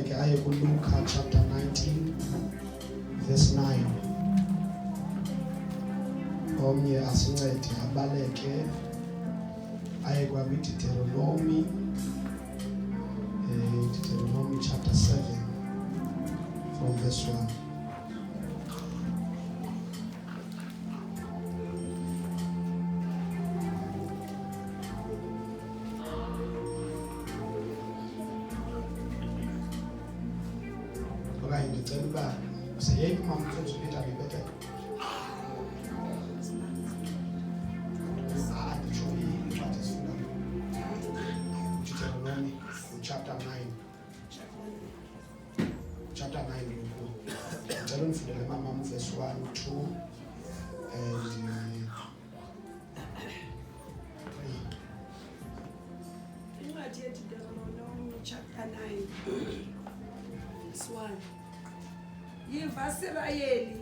abaleke aye kuLuka chapter 19 verse 9. Omnye asincede abaleke aye kwaDeuteronomy Deuteronomy chapter 7 from verse 1. Okay, ngicela uba siyeke mamfundisi uPeter ngibethe. Deuteronomy chapter 9. Chapter 9 ngicela ungifundele mama verse 1, 2 and 3. Incwadi yeDeuteronomy chapter 9 verse 1. Yiva Israyeli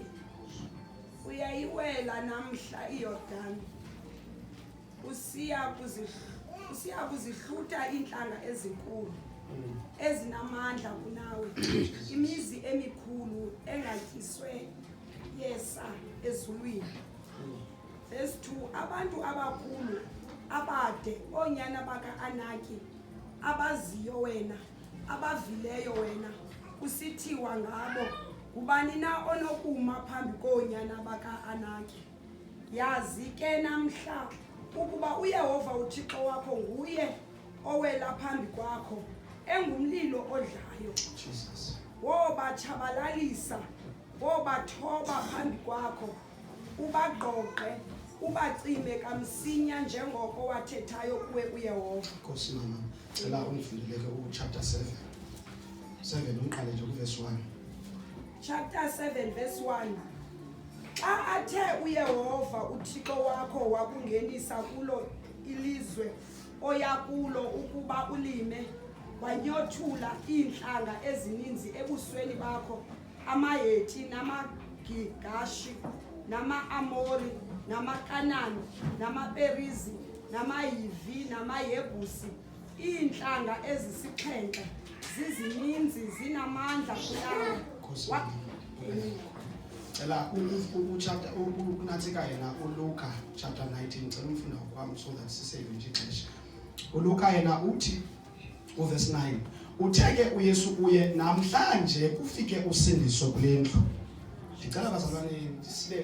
uyayiwela namhla iYordani usiya kuzihluta inhlanga ezinkulu ezinamandla kunawe, imizi emikhulu engatyiswe yesa ezulwini. Verse 2. Abantu abakhulu abade onyana baka-Anaki abaziyo wena, abavileyo wena, kusithiwa ngabo, ngubani na onokuma phambi koonyana baka-Anaki? Yazi ke namhla ukuba uYehova uThixo wakho nguye owela phambi kwakho, engumlilo odlayo. Jesus. Wobatshabalalisa, wobathoba phambi kwakho, ubagqogqe, ubacime kamsinya njengoko wathethayo kuwe uYehova. Nkosi mama, cela ungifundele chapter 7. 7 unqale nje verse 1. Chapter 7 verse 1. Xa athe uYehova uThixo wakho wakungenisa kulo ilizwe oyakulo ukuba ulime, wanyothula iinhlanga ezininzi ebusweni bakho, amaHeti namaGigashi nama-Amori namaKanani namaPerizi namaHivi namaYebusi, iinhlanga ezisixhenxe, zizininzi zinamandla kunawe. Cela uchapter unathika yena uLuka chapter 19 cela umfunda kwami so that sisave nje ixesha. uLuka yena uthi verse 9, utheke uYesu kuye, namhlanje kufike usindiso kule ndlu. Ndicela bazalwane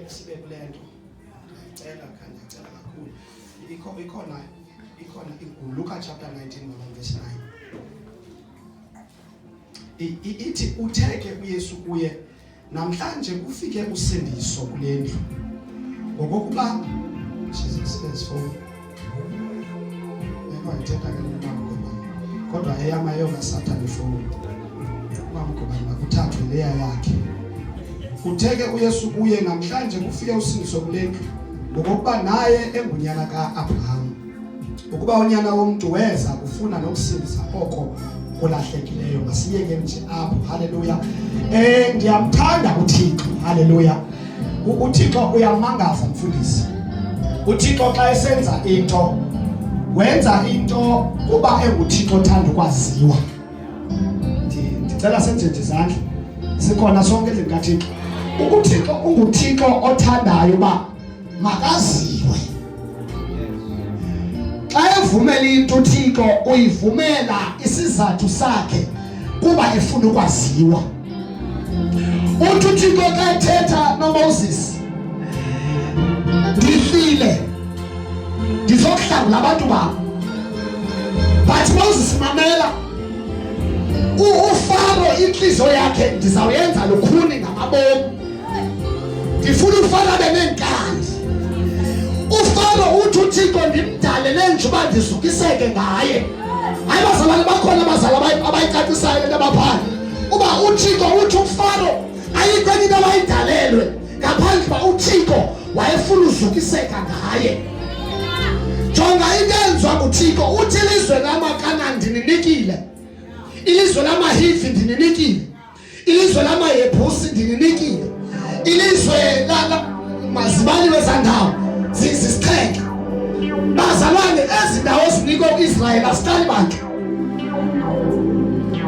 sibe kule nto. Ndicela kakhulu. Ikhona uLuka chapter 19 verse 9. Ithi utheke uYesu kuye, namhlanje kufike usindiso kule ndlu. Ngokokuba Jesus says for ayithetha ke nomama, kodwa eyamayoga Satan ifoni mamgobani makuthathwe leya yakhe. Utheke uYesu kuye, namhlanje kufike usindiso kule ndlu, ngokokuba naye engunyana kaAbraham, ukuba unyana womntu weza kufuna nokusindisa oko kulahlekileyo. Masiyeke nje apho. Haleluya. Ndiyamthanda uThixo. Haleluya. uThixo uyamangaza mfundisi. uThixo xa esenza into wenza into kuba enguThixo othanda ukwaziwa. Ndicela senze nje izandla sikhona sonke endlini kaThixo. uThixo unguThixo othandayo uba makaziwe. Xa evumela into uThixo uyivumela isizathu sakhe kuba efuna ukwaziwa. uThixo xa ethetha noMoses, ndifile ndizokuhlangula abantu bam, but Moses mamela, uFaro inhliziyo yakhe ndizawuyenza lukhuni ngamabomu, ndifuna uFaro abe neenkani. uFaro uthi uThixo ndimdalele nje uba ndizukiseke ngaye. Hayi bazalwane bakhona abazali abayicacisayo into abaphandle uba uThixo uthi uFaro ayikho into abayidalelwe ngaphandle uba uThixo wayefuna uzukiseka ngaye. Jonga into enziwa nguThixo, uthi ilizwe lamaKanani ndininikile, ilizwe lamaHivi ndininikile, ilizwe lamaYebusi ndininikile, ilizwe mazibaliwe zandawo zisixhenxe. Bazalwane, ezi ndawo zinikwe uIsrael asiqali bantu.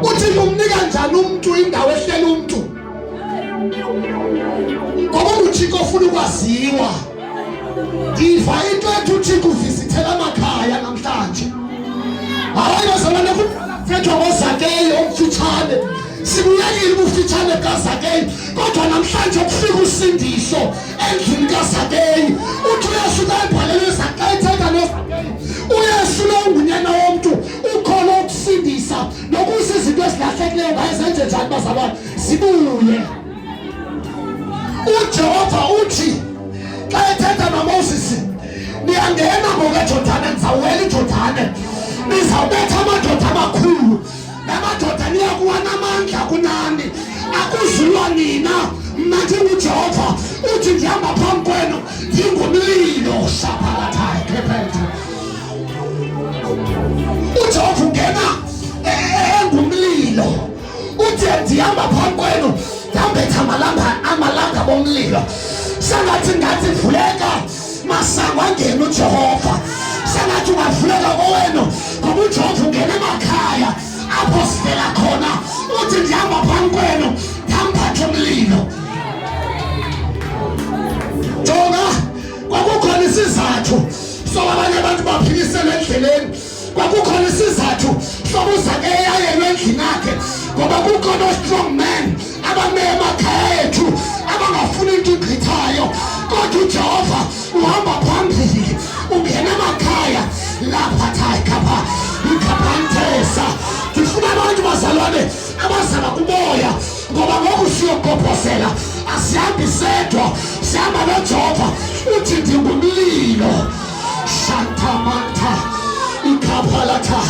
uthi umnika njani umuntu indawo ehleli umuntu ngoba uThixo ufuna ukwaziwa. Ngiva into ethi uThixo uvisithela amakhaya namhlanje. Hayi bazalwane kuphethwa ngoZakeyi omfitshane. Sikuyekile ubufitshane kaZakeyi kodwa namhlanje kufika usindiso endlini kaZakeyi. Uthi uYesu ebhalele Zakeyi thetha noZakeyi. uYesu lo ngunyana womuntu ukhona ukusindisa nokusiza izinto ezilahlekileyo ngayenze njani bazalwane zibuye. uJehova uthi xa ethetha noMoses niyangena ngokeJordani nizawuwela iJordani nizawubetha amadoda amakhulu namadoda niyakuwa namandla kunani akuzulwa nina. Mna uJehova uthi ndihamba phambi kwenu ndingumlilo shaphalathayo khephetha. uJehova ungena engumlilo uthi ndihamba phambi kwenu ndambetha amalanga bomlilo. Sengathi vuleka masango angene uJehova. Sengathi ungavuleka kowenu ngoba uJehova ungena emakhaya apho sivela khona. Uthi ndihamba phambi kwenu ndambetha umlilo. Jonga kwakukhona isizathu soba abanye abantu baphikisele endleleni. Kwakukhona isizathu soba uZakeyi ayelwe endlini yakhe ngoba kukhona strong man abame emakhaya ethu abangafuni into igqithayo. Kodwa uJehova uhamba phambili ungena emakhaya lapha thayikapha ikhaphantesa. Ngifuna abantu bazalwane abazala kumoya ngoba ngoku siyogophosela asihambi sedwa sihamba noJehova. Uthi ndingumlilo shantamanta ikaphalata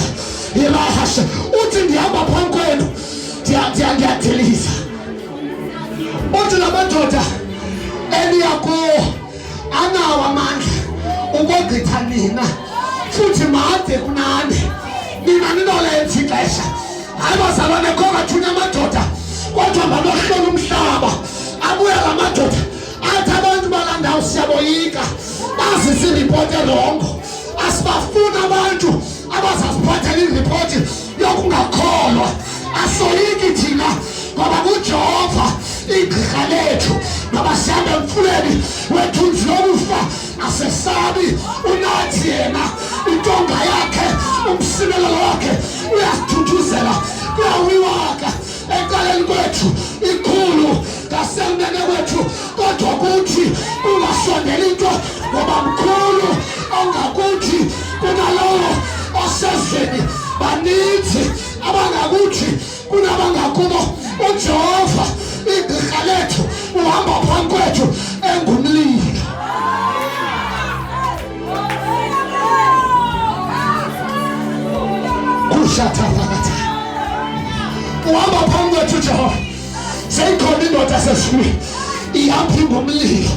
ilahasha. Uthi ndihamba phambi kwenu ndiyadiliza. Uthi lamadoda eliyakuwo anawo amandla ukogqitha nina futhi made kunani. Nina ninolenza ixesha. Hayi bazalwane kongathunya amadoda kodwa banohlola umhlaba. Abuya la madoda athi abantu balandawo siyaboyika bazise iripoti erongo. Asibafuna abantu abazasiphathela iripoti yokungakholwa. Asoyiki thina ngoba kuJehova igqirha lethu ngoba sihambe emfuleni wethunzi lokufa asesabi. Unathi yena intonga yakhe umsimelelo wakhe uyasithuthuzela kuyawiwaka ekaleni kwethu ikhulu ngasemnene kwethu. Kodwa kuthi ungasondeli into ngoba mkhulu ongakuthi kunalowo osezweni. Baninzi abangakuthi kunabangakubo. uJehova igqirha lethu uhamba phambi kwethu engumlilo. Kushathakatha uhamba phambi kwethu uJehova. Seyikhona indoda sesifuni ihamba ingumlilo.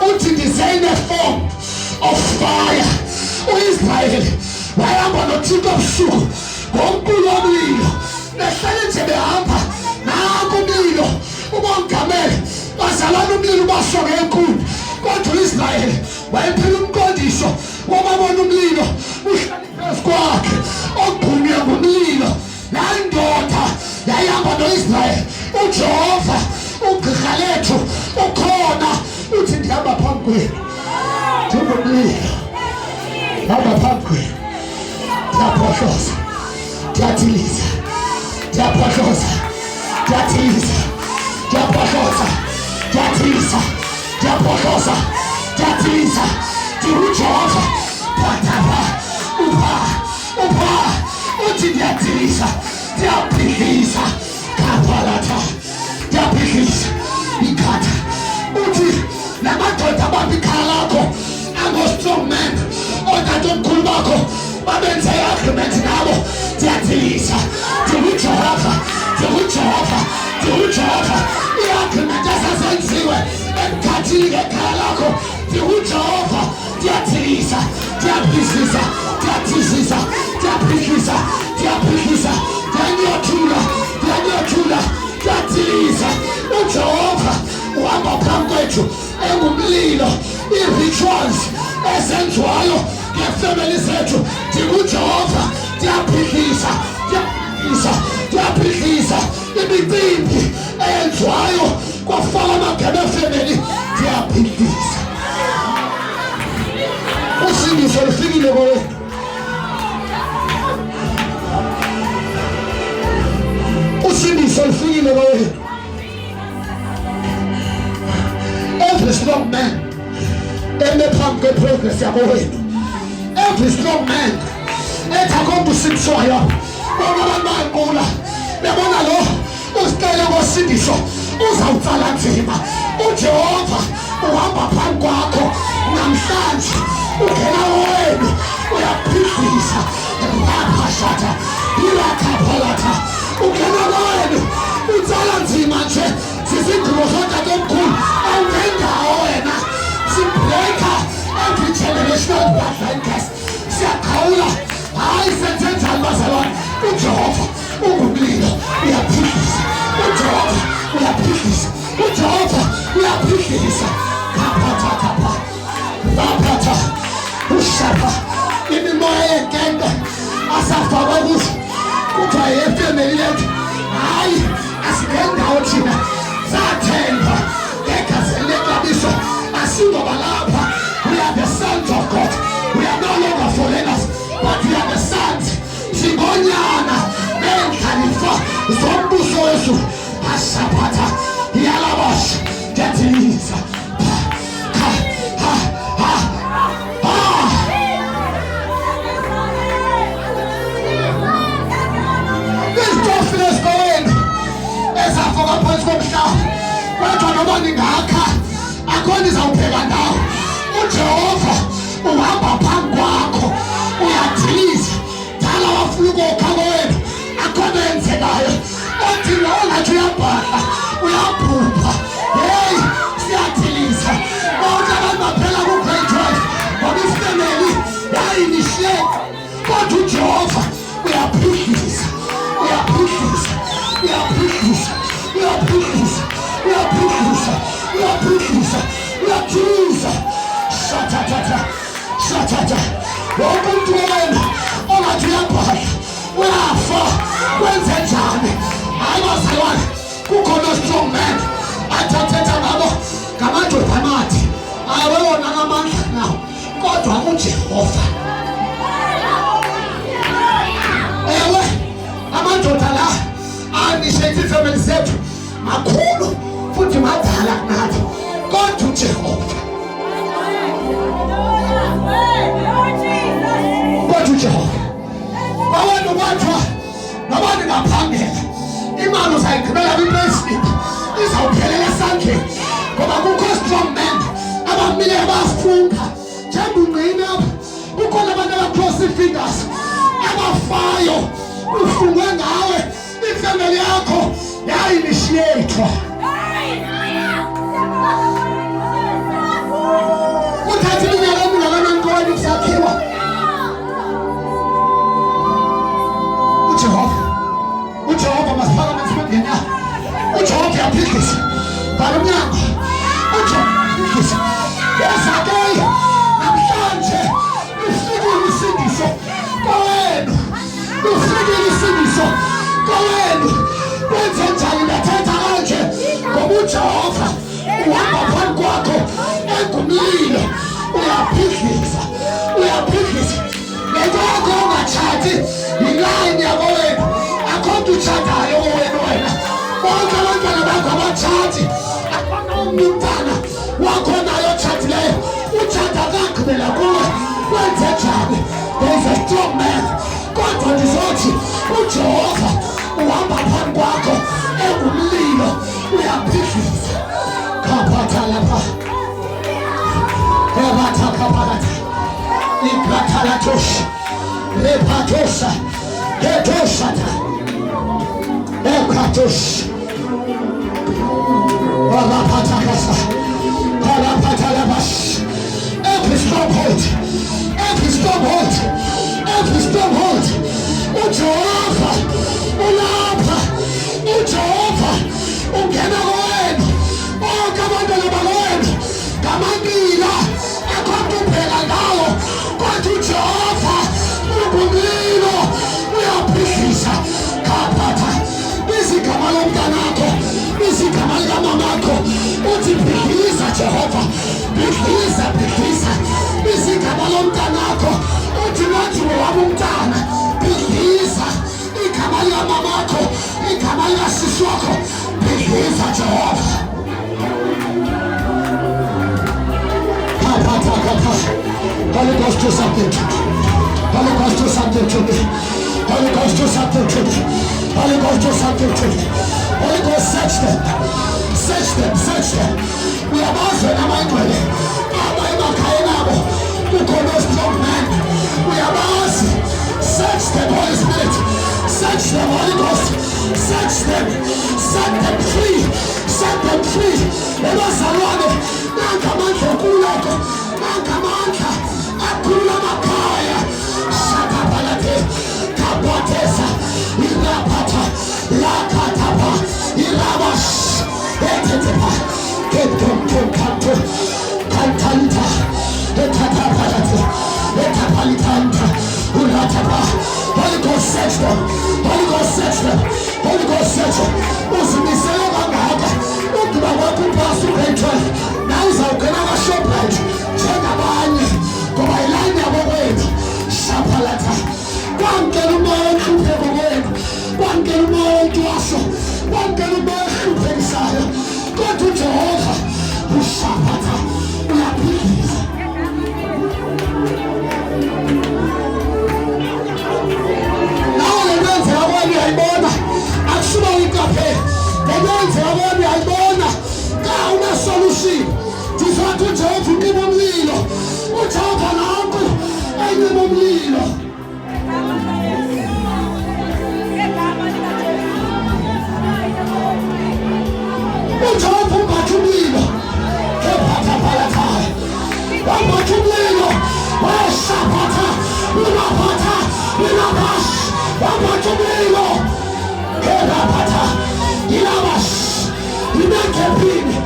Uthi ndize in a form of fire. uIsrayeli wahamba noThixo ebusuku ngomkhulu womlilo. Behlale nje behamba nanku umlilo ubongamele bazalana umlilo ubasonge enkulu. Kodwa uIsrayeli wayephila umqondiso wababona umlilo uhlala phezu kwakhe ogqunywe ngumlilo. Laa ndoda yayihamba noIsrayeli. uJehova ugqirha lethu ukhona. Uthi ndihamba phambi kwenu ndingumlilo. Hamba phambi kwenu ndiyaphohloza ndiyadiliza ndiyaphohloza ndiyadiliza ndiyaphohloza ndiyadiliza ndiyaphohloza ndiyadiliza. NginguJehova phathapha upha uthi ndiyadiliza ndiyabhidliza kaphalatha ndiyabhidliza ikhatha. Uthi namadoda abambi ikhala lakho amo-strong man ongathi omkhulu bakho babenza i-agreement nabo ndiyadiliza. NginguJehova i-agreement esazenziwe emkhathini ngekhaya lakho. NginguJehova ndiyadiliza ndiyabhidliza ndiyadiliza ndiyabhidliza ndiyabhidliza ndiyanyothula ndiyadiliza. uJehova uhamba phambi kwethu engumlilo. I-rituals ezenziwayo ngefamily zethu NginguJehova ndiyabhidliza Ndiyabhidliza imicimbi eyenziwayo kwafaka amagama efemeli. Ndiyabhidliza. Usindiso lufikile kowe. Usindiso lufikile kowe. Every strong man eme phambi kweprogress yabo wenu. Every strong man ethakomba usindisoyo. Bona abantu bayaqula bebona lo usicele ngosindiso uzawutsala nzima. UJehova uhamba phambi kwakho namhlanje ungena wenu uyabhidliza ngaphashata ilakaphalata ungena wenu utsala nzima nje zizindlu zonke omkhulu awungendawo wena sibreaka every generational bloodline curse siyaqhawula hayi senze njani bazalwane uJehova ungumlilo uyabhidliza uJehova uyabhidliza uJehova uyabhidliza kapha laphatha ushapa imimoya yenkembe asafakwa kuzo kuthiwa yefemeli yethu hayi asingendawo thina sathemba egazini lexabiso asingoba lapha. We are the sons of God. We are no longer foreigners, but we are the sons. Singonyana benkhalifa zombuso wethu asaphatha yalabash getiliza. Kodwa noma ningakha akhona izawubheka ndawo. uJehova uhamba phambi kwakho uyadiliza. Dala wafuna ukokha wena akhona yenzekayo. Othi lo ngathi uyabhala uyaphupha. Hey siyadiliza. Bonke abantu baphela ku-Great Joy ngoba ifemeli yayinishiyeka. Kodwa uJehova uyabhidliza. Uyabhidliza. Uyabhidliza. Uyabhidliza. Uyabhidliza. Uyabhidliza. Uyabhidliza. Shatatata. Shatata. Wonke umuntu wena ongathi uyabhala uyafa wenze njani? Hayi bazalwane kukhona strong man athathetha ngabo ngamadoda amathi awewona ngamandla nawo kodwa uJehova. Ewe amadoda la anishethi ifemeli zethu makhulu futhi madala kunathi kodwa uJehova. Kodwa uJehova bawantu bathwa nabani ngaphangela imali uzayigqibela kwi-payslip izawuphelela esandleni ngoba kukho strong men abamile bafunga njengoba ungqine apha. Kukhona abantu abacross fingers abafayo ufungwe ngawe ifemeli yakho yayinishiyethwa. Uthathe iminyaka emingakanani kowena kusakhiwa. uJehova masiphakamise imangeni yakho. uJehova uyabhidliza vala umnyango. uJehova uyabhidliza. Yesa-ke namhlanje lufikile isindiso kowenu. Lufikile isindiso kowenu. Wenze njani? Ndathetha kanje ngoba uJehova uhamba phambi kwakho engumlilo. Uyabhidliza. Uyabhidliza. Lento yakho ongatshati yingane yakowenu. Akhona utshatayo kowenu wena. Bonke abantwana bakho abatshati. Akhona umntana wakho nayo otshatileyo. Utshata kakugqibela kuwe. Wenze njani? There is a strong man. Kodwa ndizothi uJehova uhamba phambi kwakho engumlilo. Uyabhidliza. Kaphatha lapha. Ebatha kaphatha. Ikratalatos. Repatosa. Ketosata. Ekratos. Walapatakasa. Walapatalabas. Every stronghold. Every stronghold. Every stronghold. uJehova ulapha. uJehova ungena wena. Bonke abantwana bakwenu ngamandila akhona uphela ngawo. Kodwa uJehova ungumlilo uyabhidliza. Kaphatha umntana, bhidliza igama likamakho, igama likasisi wakho, bhidliza Jehova. Holy Ghost, do something to me. Holy Ghost, do something to me. Holy Ghost, do something to me. Holy Ghost, do something to me. Holy Ghost, search them. Search them, search them. We are also in our dwelling. We call those strong men. We are also. Search them, Holy Spirit. Search them, Holy Ghost. Search them. Set them free. Set them free. Let us alone. Nankamanta. Akula makaya. Shakabalate. Kapatesa. Irapata. Lakatapa. Irabash. Etetepa. Ketonto. Kantanta. Etapalate. Etapalitanta. Uratapa. Holy Ghost, search them. Holy Ghost, search them. Holy Ghost, search them. Usimisele bangaka. Ukuba wakupasu petrol. Nauza ukenama shoprite. Cheka banye. Kwa ilani ya mwenu. Shapalata. Wangelu mwentu pepo mwenu. Wangelu mwentu aso. Wangelu mwentu penisaya. Go to Jehovah. Ushapata. Uyapiliza. Aibona akushuba ikape benenze abone ayibona ka una solution tizathu Jehova uqina umlilo uJehova nakho ayinqima umlilo uJehova ubatha umlilo kephatha phalathaya ubatha umlilo washaphatha unaphatha unabash ubatha umlilo Kerapata, Ilabash, Imekepini,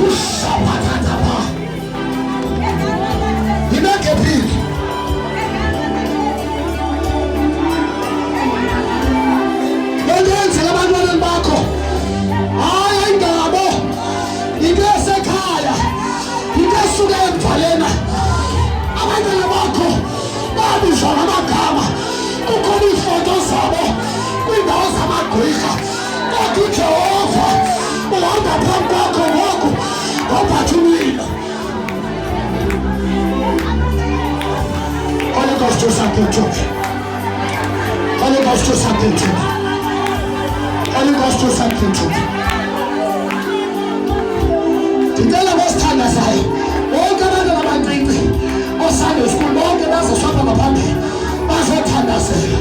Ushapatapa, Imekepini. Yenze abantwana bakho, hayi ingabo, ingesekhaya, ingesuka emvalena. Abantwana bakho babizwa ngamagama. Ukhona ifoto zabo kwindawo zamagqwirha kodwa uJehova uhamba phambi kwakho ngoku ophatha umlilo. Holy Ghost, do something to me. Holy Ghost, do something to me. Holy Ghost, do something to me. Ndicela ngosithandazayo bonke abantwana abancinci oSunday school bonke bazoswapha ngaphambili bazothandazela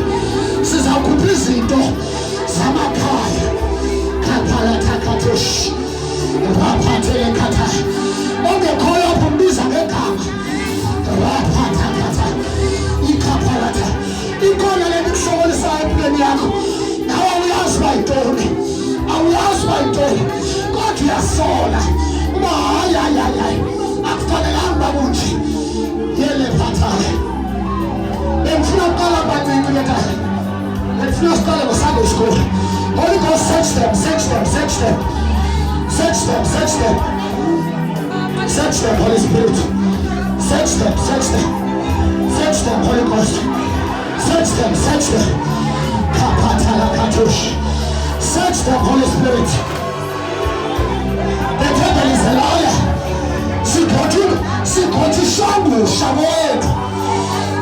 sizakhupha izinto zamakhaya kapalathakathush raphathele khatha ongekhoyo apho mbiza ngegama raphathakatha ikhapalatha ikhona le nikuhlokolisayo empilweni yakho nawe awuyazi bayintoni kodwa uyasola uba hayi akufanelanga babunje yele phathale Bemfuna ukala banini lekhaya. Bemfuna ukala ngoSunday school. Holy Ghost, search them. Search them, Holy Spirit. Search them, Holy Ghost. Search them. Kapatala katush. Search them, Holy Spirit. The devil is a liar. Sikoti shangu shamoedu.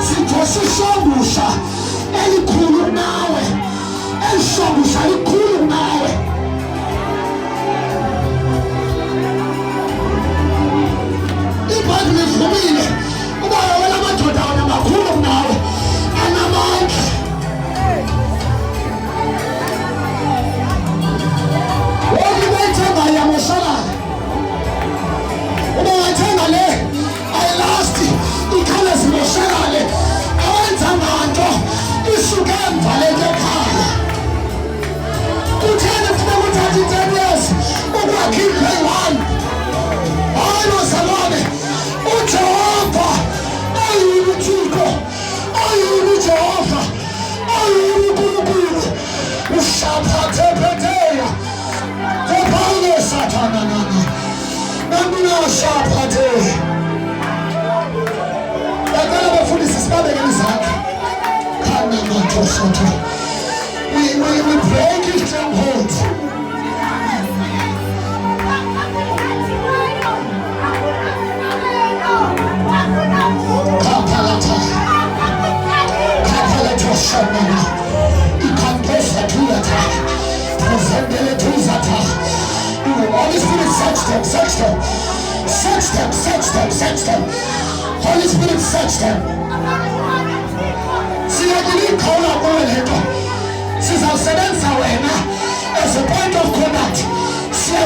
Sitosishomusha elikhulu nawe elishomusha elikhulu nawe iBhayibheli livumile uba wena madoda amakhulu nawe anamandla wonke bayithenga yamoshakala uba wayithenga le ayilasti ikhale zimoshakale awenza isuke emvaleke ekhaya kutheni funa kuthatha 10 years ukwakhipha i-1 hayi nozalwane uJehova ayini uThixo ayini uJehova ayini uNkulunkulu ushaphathepetheya kophaule sathana nana namina ushaphathe bakala bafundisi We break his strongholds. Holy Spirit, search them. Holy Spirit, search them. See, I believe call up all since I've said as a point of contact. See, I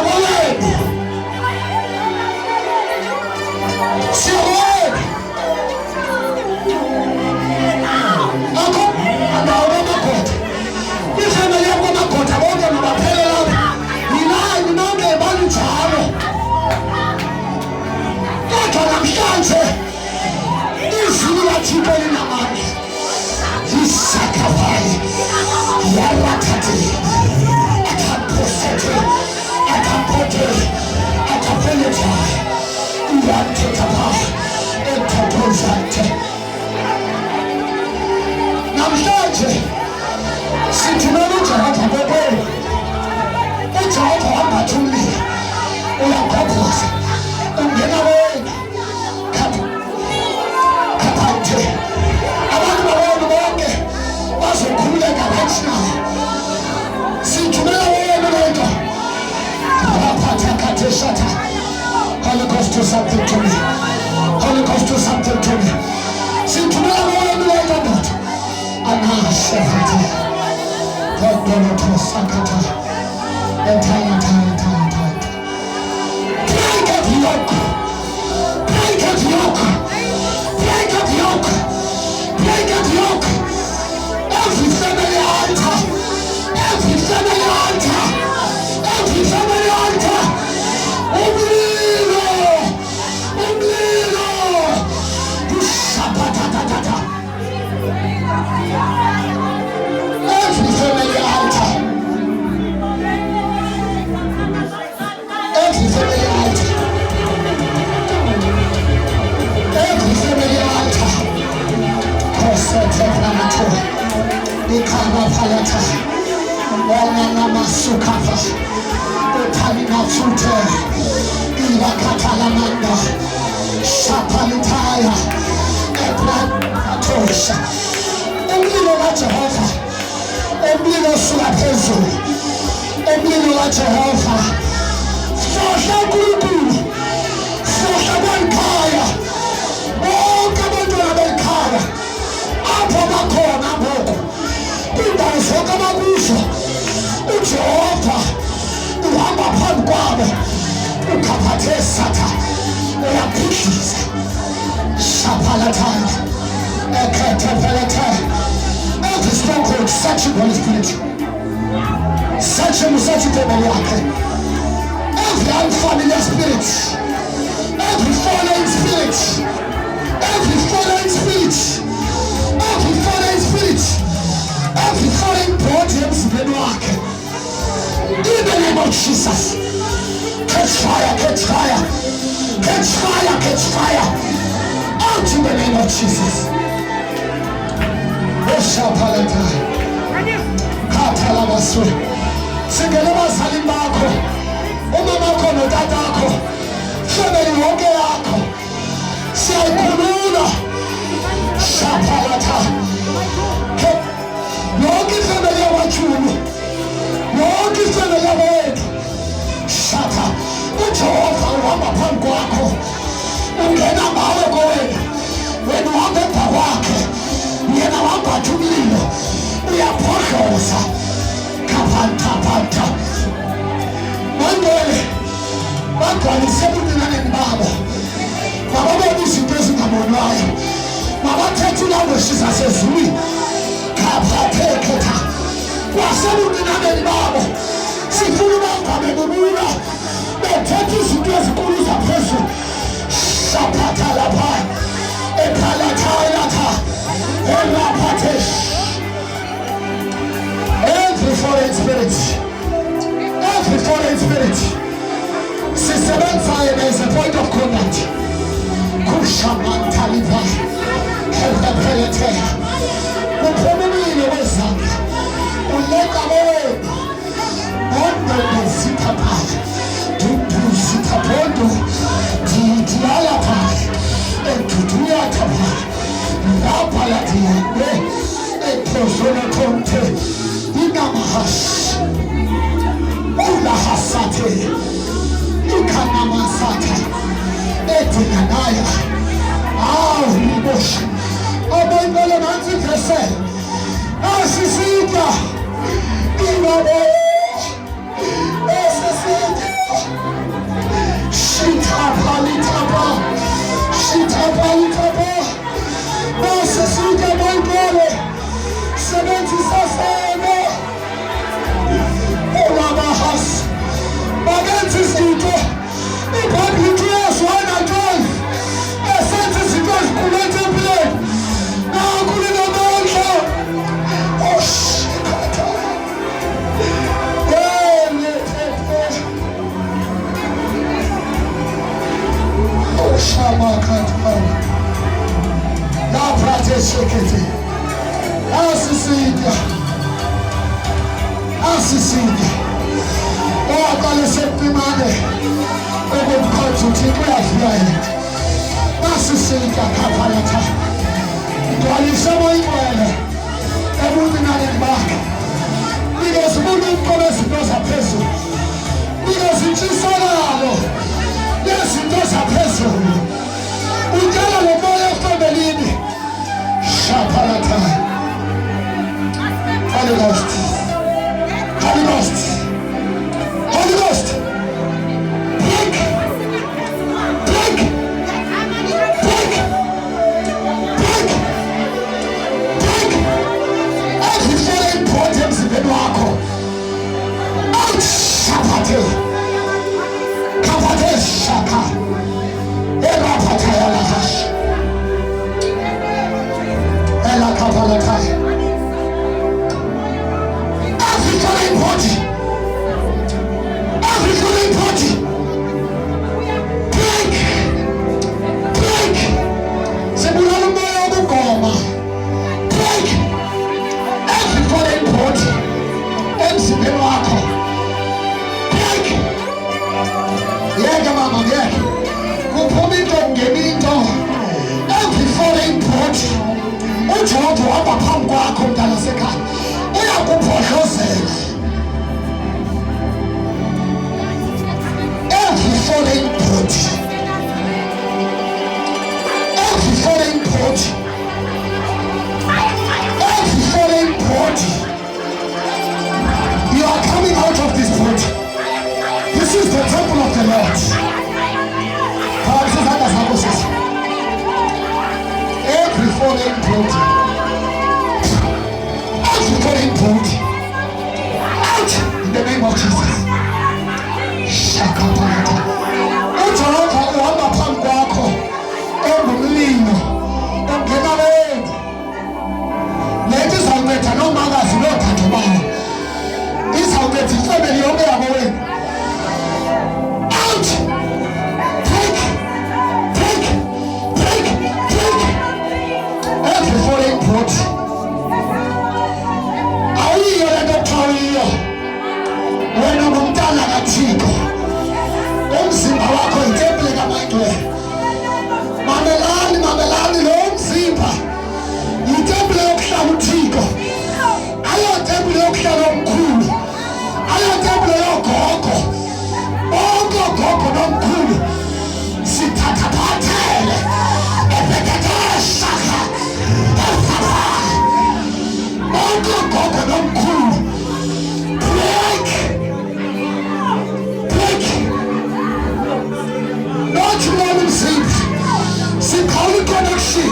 Holy Ghost, do something to me. Holy Ghost, do something to me. See, tomorrow morning, Lord, and now, Shepherd, God, to Sakata, entire. Break up yoke. Every family altar. Every stronghold, such a Holy Spirit. Such a every unfamiliar spirit, every fallen spirit, every foreign bodies in the market. In the name of Jesus, catch fire. Out in the name of Jesus. Singelema salimbako, umamako notatako, family wonke yako, siyayikhulula, shapalata. Yonke family yawathulu, yonke family yawethu, shata. UJehova uhamba phambi kwakho, ungena ngawe kowena, wena uhamba emva kwakhe, yena wambatha umlilo, uyaphohloza. Kapanta Mangole bagcwalise ebuncinaneni babo bababona izinto ezingamonwayo mabathetha ilanguage zasezulwini kaphathekhetha kwasebuncinaneni babo sifuna ubavame bubula bethetha izinto ezinkulu zaphezulu saphatha lapha ephalathayatha elaphathesh. Every foreign spirit, sisebenza as a point of contact. Kushaman Taliban, help the Zola Conte, Inamahas, Ula Hasate, Ikanamasata, Etinanaya, Libosh, Oboy Manzi Kese, Asisita, Imabo, Asisita, Shita Palitaba, Asisita, my brother, 77, Olabahas, Magantisito, Ipapitrias, one and one, a sentence it was Kuleta Blade, now Kulina Malta, oh shit, oh Shamakata, La Prate Shekete, Asisida, oh, God is a man. Oh, God, to take care of you. Asisida, Kapalata. God is someone well. Everything on the back. Because moving colors does a person. Because it is so loud. Yes, it does a person. We tell the boy after the lead. Shapalata. Holy Ghost, Holy Ghost, Holy Ghost, break, break, break, break, break, every foreign problems in the Marco, out, Shapate, Kapate, Shaka, Erapataya Lahash, Ela Kapalatai. Every foreign body, break, break. Sebulano moyo bugoma, break. Every foreign body, emsibelo wako, break. Yega mama yega, kupomito ngemito. Every foreign body, ujoto hapa pangu wako mtalaseka, uya kuposhosela. Every foreign body, every foreign body, every foreign body, you are coming out of this body. This is the temple of the Lord. Every foreign body, every foreign body, out in the name of Jesus. Shakapata. Utalaka uamba pangu wako. Ebu mlino. Ongena wewe. Leti saumeta no maga silota tubao. Isaumeti family onge ya wewe. Out. Break. Break. Break. Break. Every foreign body. Awi yole doctor hiyo. Wena mumtana katiko. Umzimba wako itembele kama itwe. Mamelani lo umzimba. Itembele yokuhlala uthiko. Ayo tembele yokuhlala omkhulu. Ayo tembele yogogo. Bonke gogo nomkhulu. Sithatha phathele. Ebekethe shaka. Bonke gogo nomkhulu. Break. Not one seat. See, calling connection.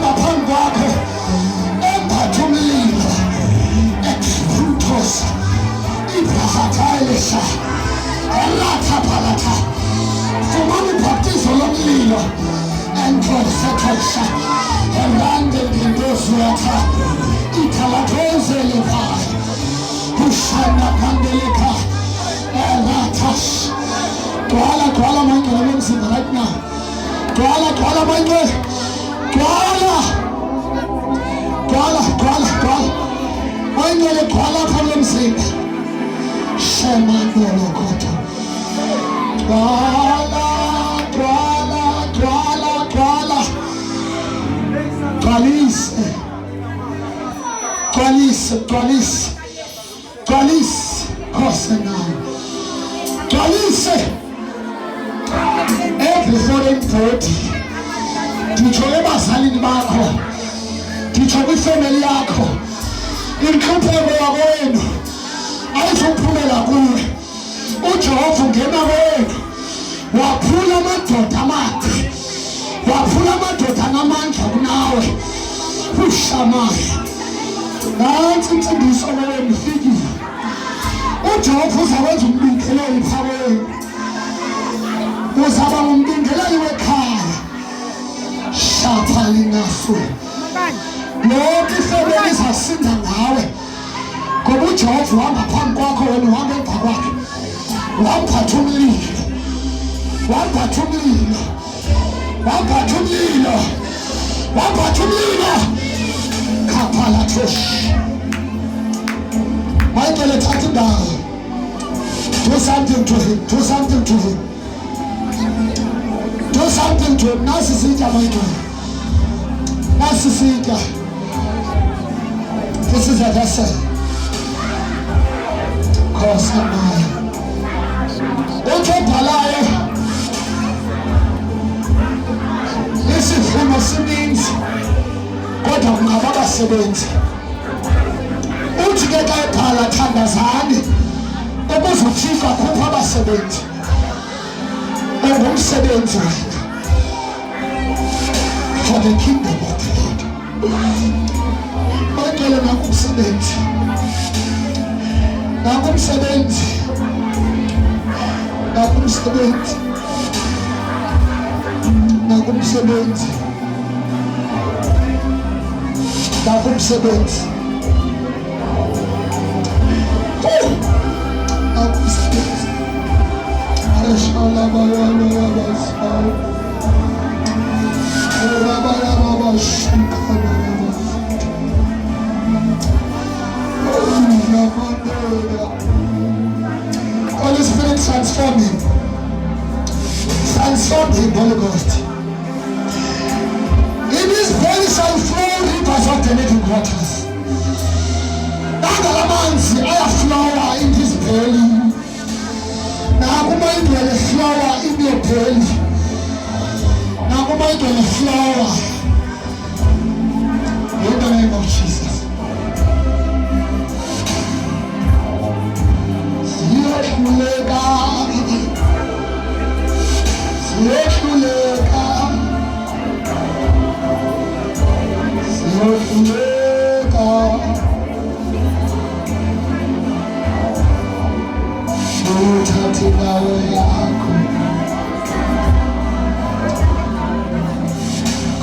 uhamba phambi kwakho emphatha umlilo exfrutos ibrahatayesha elatha phalatha fumana ibhaptizo lomlilo entrosetosha erande ngentosuyatha ithalathozeleka ushana pandeleka elatash Dwala mangele lomzimba right now. Dwala mangele. Dwala. Mangele dwala pha lomzimba. Shemandolo koto. Dwala. Twalise. Kosenai. Twalise. Every foreign body, nditsho ebazalini bakho, nditsho kwifemeli yakho, inhlupheko yakwenu ayizuphumela kuwe. uJehova ungena kwenu, waphula amadoda amade, waphula amadoda anamandla kunawe. Ushamaya nansi insindiso kwenu ifikile. uJehova uzakwenza umbingeleli phakweni, uzaba ngumbingeleli wekhaya. Shaphalinafu lonke ifemeli izasinda ngawe, ngoba uJehova uhamba phambi kwakho, wena uhamba emva kwakhe. Wamphatha umlilo kaphalathosh. Michael, thatha indawo. Do something to him. Do something to him. Nasi sitya Michael. Nasi sitya. This is a vessel. Kosamaya. Utobhalayo. Isivuno sininzi, kodwa kungaba abasebenzi. Uthi ke xa ebhala thandazani, ukuze uThixo akhuphe abasebenzi. Ungumsebenzi wena for the kingdom of the Lord. Bangele nakumsebenzi. Holy Spirit, transform him. Transform him, Holy Ghost. In his belly shall flow rivers of the living waters. Nagalamanzi ayaflower in his belly. Nakumayindwele flower in your belly. Nakumayindwele flower. In the name of Jesus. Siyohluleka. Uthathe indawo yakho.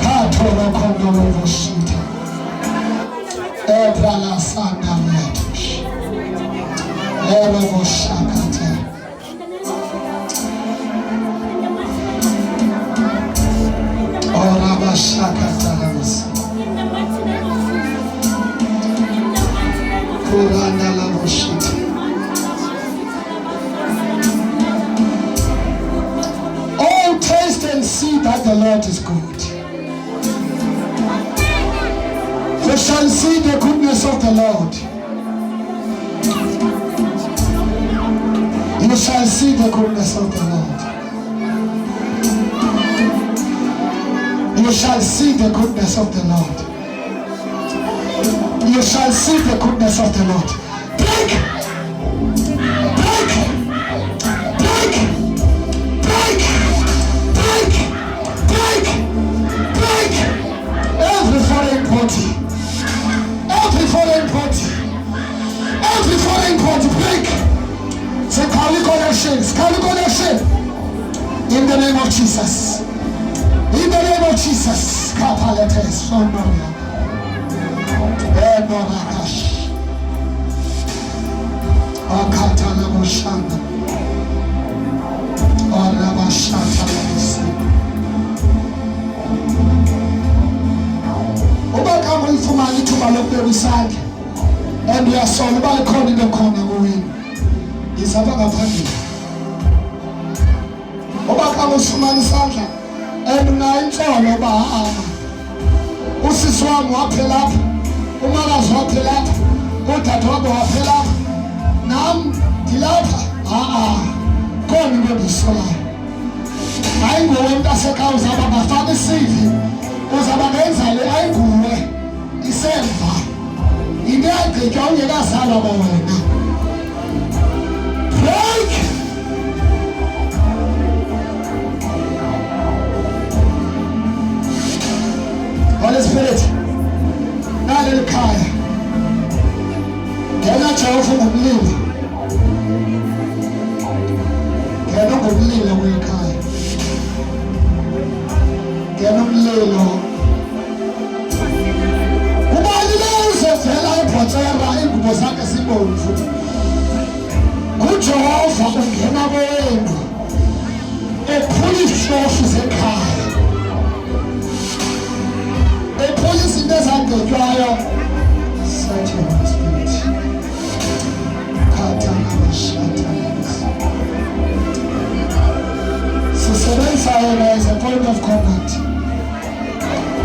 Kathola khona lokushita. Ebhala sanda mlethu. Elokushakatha. Ora bashakatha lamos. Kuranda lamoshita. Taste and see that the Lord is good. You shall see the goodness of the Lord. You shall see the goodness of the Lord. You shall see the goodness of the Lord. You shall see the goodness of the Lord. Break! Every hands. Can you connection? In the name of Jesus. In the name of Jesus. Kapalete sonoria. Enorakash. Akatala moshanda. Arabashata lesi. Obakamo ifumani ithuba lokubeka isandla. And we are sorry about the corner in the corner win. It's about a party. Obakamo ifumani isandla. And nine all over. Usiswam waphela apha. Umakazi waphela apha. Udade wabo waphela apha. Nam dilapha. Khona into endisolayo. Hayi nguwe umuntu asekhaya uzaba bafaka isivi. Uzaba ngenza le ayinguwe isemva. Into yagqitywa ungekazalwa wena. Break. Holy Spirit, naleli khaya ngena Jehova ngomlilo, ngena ngomlilo kwekhaya, ngena umlilo. Ubani lo uzevela eBhotsera ingubo zakhe zibomvu, nguJehova ungena kwenu ephula izihlofu zekhaya, epolisi into ezagqitywayo. Such a Holy Spirit. Sisebenza yena as a point of contact.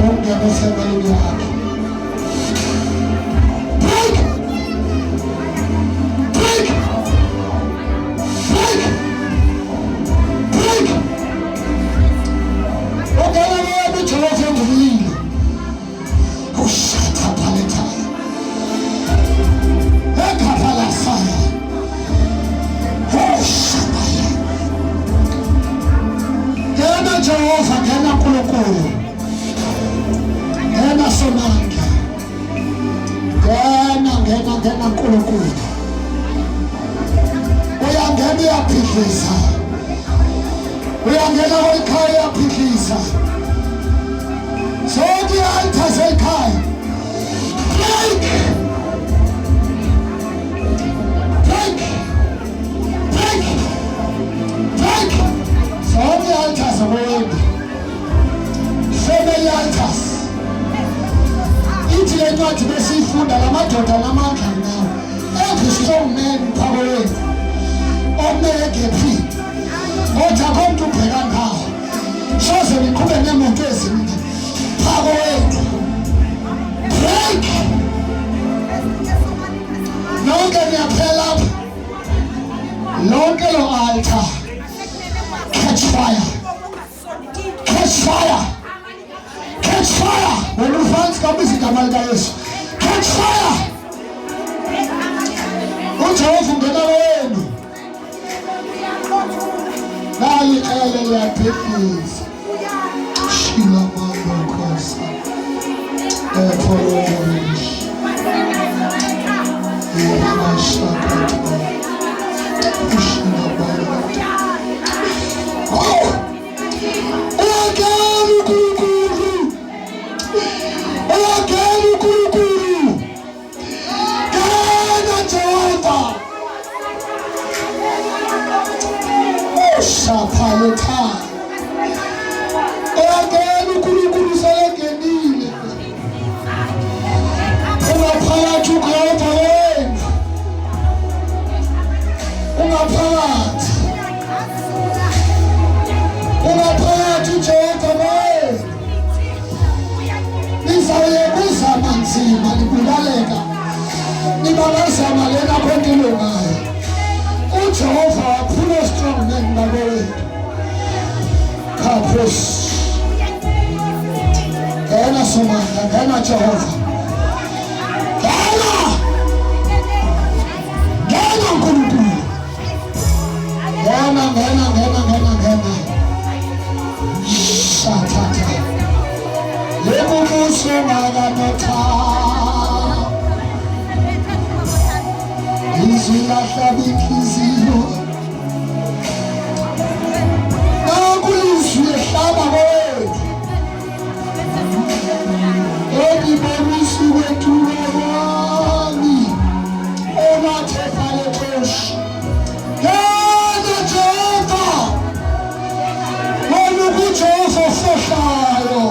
Ungena efemelini yakhe. Break! Break! Break! Break! Ungena kwenu uJehova engumlilo. Ushata paletaya. Ekapala fire. Ushabaya. Ngena Jehova, ngena Nkulunkulu. Ngena Somandla. Ngena Nkulunkulu. Uyangena uyaphikisa. Uyangena kwekhaya uyaphikisa. Zonke i-altars ekhaya. Break! Break! Break! Break! Zonke i-altars wenu. Family altars. Ithi le ncwadi besiyifunda lamadoda namandla nawo. Every strong man phambi kwenu. Omegephi. Othi akho muntu ubheka ngawo. Soze niqhube neemoto eziningi. Phambi kwenu. Break! Lonke niyaphela apha. Lonke lo altar. Catch fire. Catch fire. Catch fire. Wena ufansi kabizi igama likaYesu. Catch fire. uJehova ungena wenu. Nali ele liyaphikisa. Shila mando kosa. Epolosh. Yamashakata. Shila mando. Oh! Again, Kurukuru. Again, Kurukuru. Gana Jehova. Shapaleta. Again, Kurukuru sayengenile. Ungaphakathi uJehova wenu. Ungaphakathi. Ungaphakathi uJehova wenu. Nizawuyebuza manzima nibulaleka. Nibalazama lena konke longayo. uJehova waphula strong man ngakowenu. Kapos. Ngena Somandla, ngena Jehova. Ngena Nkulunkulu. Ngena. Shatata. Lebubuso maganota. Izilahla bikizilo. nakulizwi ehlaba kwethu elibonisa ukwethula kwami omathetha lexesha yena Jehova wena ukuJehova ofohlayo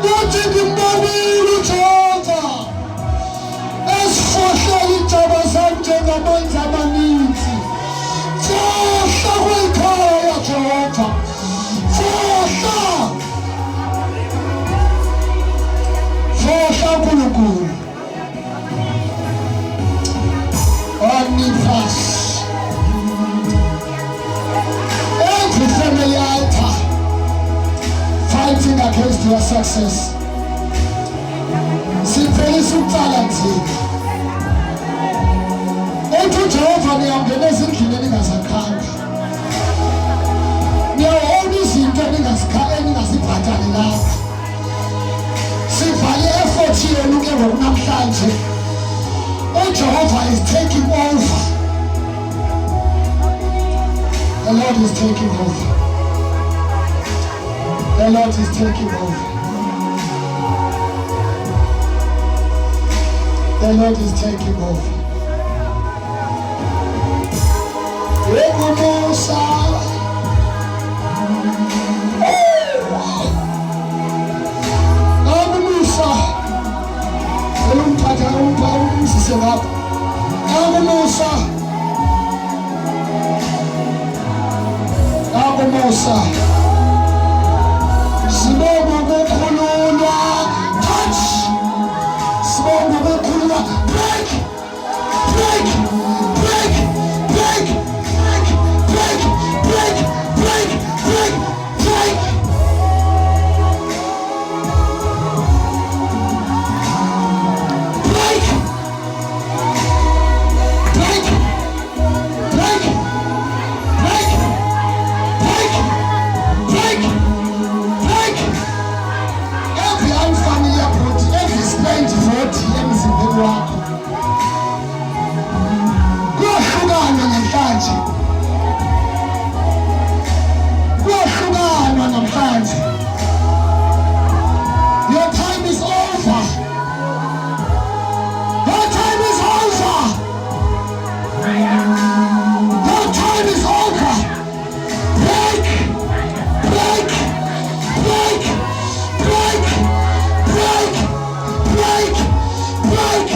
uthi ngimbonile uJehova esifohlela iintshaba zami njengamanzi amaninzi fohla kwikhaya Jehova fohla uNkulunkulu omnipotence every family altar fighting against your success siphelisa ukutsala nzima ethi uJehova niyangena ezindlini eningazakhanga niyawona izinto eningazibhatalelanga sivale effort yenu ke ngoku namhlanje uJehova is taking over. The Lord is taking over. The Lord is taking over. The Lord is taking over. Musa. Musa. Musa. Sibonga ukukhululwa. Touch. Sibonga ukukhululwa. Break. Break. Break. Break. Break. Break. Break. Break. Break. Break. Your time is over. Your time is over. Your time is over. Break. Break. Break. Break. Break. Break. Break.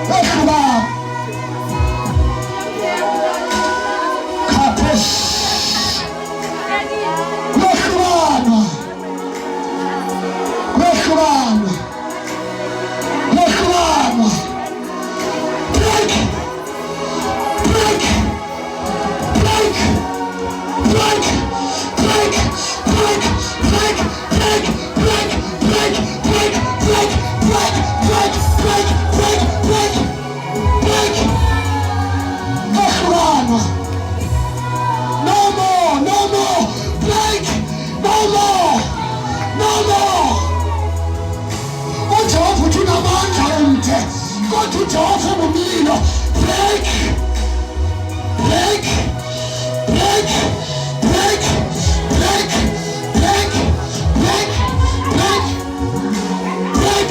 Let's go back. Kapish. Go to Jehova ngomlilo. Break. Break. Break. Break. Break. Break. Break. Break. Break.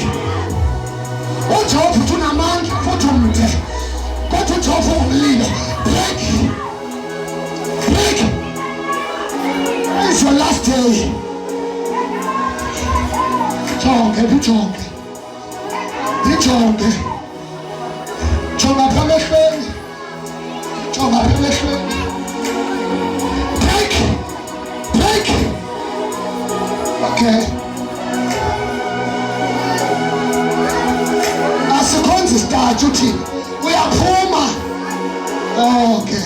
uJehova unamandla futhi umde. Go to Jehova ngomlilo. Break. Break. It's your last day. Jonge, bujonge. Jonge. Jonga phamehlweni. Jonga phamehlweni. Break. Break. Okay. Asikhonze start uthi uyaphuma. Okay.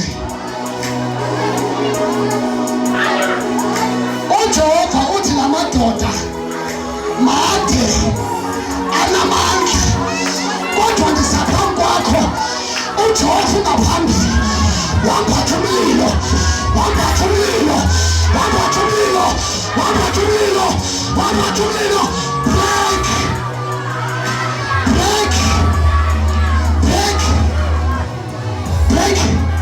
uJehova uthi lamadoda made anamandla kodwa ndisaphambi kwakho uJehova ungaphambili wambatha umlilo wambatha umlilo wambatha umlilo wambatha umlilo wambatha umlilo